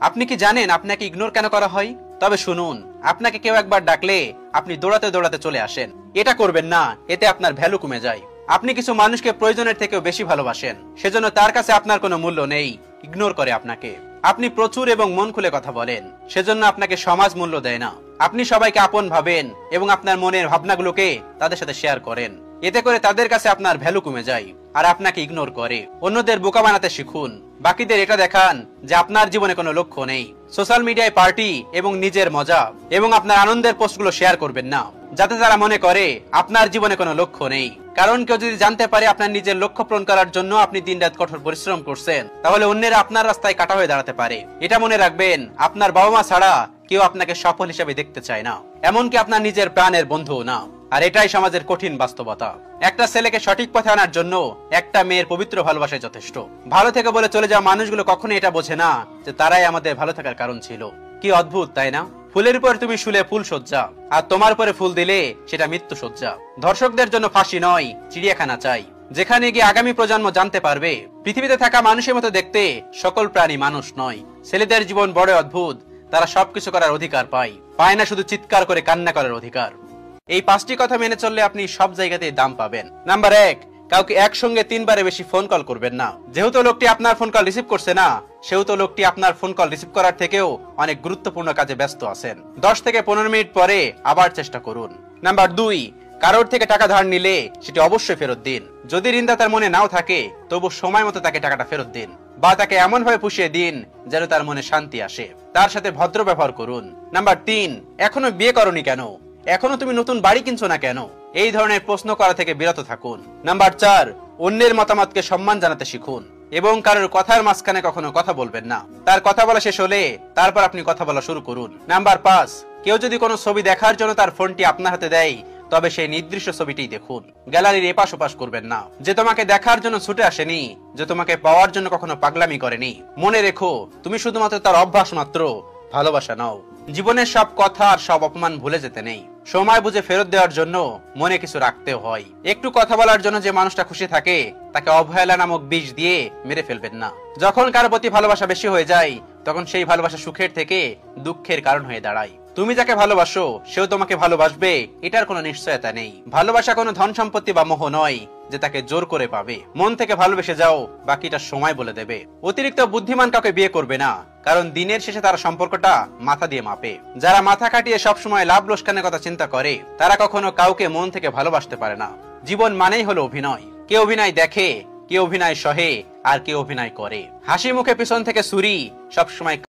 আপনি কি জানেন আপনাকে ইগনোর কেন করা হয়? তবে শুনুন, আপনাকে কেউ একবার ডাকলে আপনি দৌড়াতে দৌড়াতে চলে আসেন। এটা করবেন না, এতে আপনার ভ্যালু কমে যায়। আপনি কিছু মানুষকে প্রয়োজনের থেকেও বেশি ভালোবাসেন, সেজন্য তার কাছে আপনার কোনো মূল্য নেই, ইগনোর করে আপনাকে। আপনি প্রচুর এবং মন খুলে কথা বলেন, সেজন্য আপনাকে সমাজ মূল্য দেয় না। আপনি সবাইকে আপন ভাবেন এবং আপনার মনের ভাবনাগুলোকে তাদের সাথে শেয়ার করেন। এতে করে তাদের কাছে আপনার ভ্যালু কমে যায় আর আপনাকে ইগনোর করে। অন্যদের বোকা বানাতে শিখুন, বাকিদের এটা দেখান যে আপনার জীবনে কোনো লক্ষ্য নেই। সোশ্যাল মিডিয়ায় পার্টি এবং নিজের মজা এবং আপনার আনন্দের পোস্টগুলো শেয়ার করবেন না, যাতে তারা মনে করে আপনার জীবনে কোনো লক্ষ্য নেই। কারণ কেউ যদি জানতে পারে আপনার নিজের লক্ষ্য পূরণ করার জন্য আপনি দিনরাত কঠোর পরিশ্রম করছেন, তাহলে অন্যেরা আপনার রাস্তায় কাটা হয়ে দাঁড়াতে পারে। এটা মনে রাখবেন, আপনার বাবা মা ছাড়া কেউ আপনাকে সফল হিসেবে দেখতে চায় না, এমনকি আপনার নিজের প্রাণের বন্ধুও না। আর এটাই সমাজের কঠিন বাস্তবতা। একটা ছেলেকে সঠিক পথে আনার জন্য একটা মেয়ের পবিত্র ভালোবাসাই যথেষ্ট। ভালো থেকে বলে চলে যাওয়া মানুষগুলো কখনোই এটা বোঝে না যে তারাই আমাদের ভালো থাকার কারণ ছিল। কি অদ্ভুত, তাই না? ফুলের উপর তুমি শুলে ফুল সজ্জা, আর তোমার উপরে ফুল দিলে সেটা মৃত্যু সজ্জা। ধর্ষকদের জন্য ফাঁসি নয়, চিড়িয়াখানা চাই, যেখানে গিয়ে আগামী প্রজন্ম জানতে পারবে পৃথিবীতে থাকা মানুষের মতো দেখতে সকল প্রাণী মানুষ নয়। ছেলেদের জীবন বড় অদ্ভুত, তারা সবকিছু করার অধিকার পায় না শুধু চিৎকার করে কান্না করার অধিকার। এই 5টি কথা মেনে চললে আপনি সব জায়গাতেই দাম পাবেন। নাম্বার 1, কাউকে একসঙ্গে 3বারে বেশি ফোন কল করবেন না। যেহেতু লোকটি আপনার ফোন কল রিসিভ করছে না, সেহেতু লোকটি আপনার ফোন কল রিসিভ করার থেকেও অনেক গুরুত্বপূর্ণ কাজে ব্যস্ত আছেন। 10 থেকে 15 মিনিট পরে আবার চেষ্টা করুন। নাম্বার 2, কারোর থেকে টাকা ধার নিলে সেটি অবশ্যই ফেরত দিন। যদি ঋণদাতার মনে নাও থাকে, তবু সময় মতো তাকে টাকাটা ফেরত দিন, বা তাকে এমন ভাবে পুষিয়ে দিন যেন তার মনে শান্তি আসে। তার সাথে ভদ্র ব্যবহার করুন। নাম্বার 3, এখনো বিয়ে করনি কেন? এখনো তুমি নতুন বাড়ি কিনছো না কেন? এই ধরনের প্রশ্ন করা থেকে বিরত থাকুন। নাম্বার 4, অন্যের মতামতকে সম্মান জানাতে শিখুন এবং কারোর কথার মাঝখানে কখনো কথা বলবেন না। তার কথা বলা শেষ হলে তারপর আপনি কথা বলা শুরু করুন। নাম্বার 5, কেউ যদি কোনো ছবি দেখার জন্য তার ফোনটি আপনার হাতে দেয়, তবে সেই নির্দিষ্ট ছবিটি দেখুন। গ্যালারির এপাশ ওপাশ করবেন না। যে তোমাকে দেখার জন্য ছুটে আসেনি, যে তোমাকে পাওয়ার জন্য কখনো পাগলামি করেনি। মনে রেখো, তুমি শুধুমাত্র তার অভ্যাস মাত্র, ভালোবাসা নাও। জীবনের সব কথা আর সব অপমান ভুলে যেতে নেই। সময় বুঝে ফেরত দেওয়ার জন্য মনে কিছু রাখতেও হয়। একটু কথা বলার জন্য যে মানুষটা খুশি থাকে, তাকে অবহেলা নামক বিষ দিয়ে মেরে ফেলবেন না। যখন কারো প্রতি ভালোবাসা বেশি হয়ে যায়, তখন সেই ভালোবাসা সুখের থেকে দুঃখের কারণ হয়ে দাঁড়ায়। তুমি যাকে ভালোবাসো সেও তোমাকে ভালোবাসবে, এটার কোনো নিশ্চয়তা নেই। ভালোবাসা কোনো ধন সম্পত্তি বা মোহ নয় যে তাকে জোর করে পাবে। মন থেকে ভালোবেসে যাও, বাকিটা সময় বলে দেবে। অতিরিক্ত বুদ্ধিমান কাউকে বিয়ে করবে না, কারণ দিনের শেষে তারা সম্পর্কটা মাথা দিয়ে মাপে। যারা মাথা খাটিয়ে সবসময় লাভ লোকসানের কথা চিন্তা করে, তারা কখনো কাউকে মন থেকে ভালোবাসতে পারে না। জীবন মানেই হলো অভিনয়। কে অভিনয় দেখে, কে অভিনয় সহে, আর কে অভিনয় করে। হাসি মুখে পিছন থেকে ছুরি সবসময়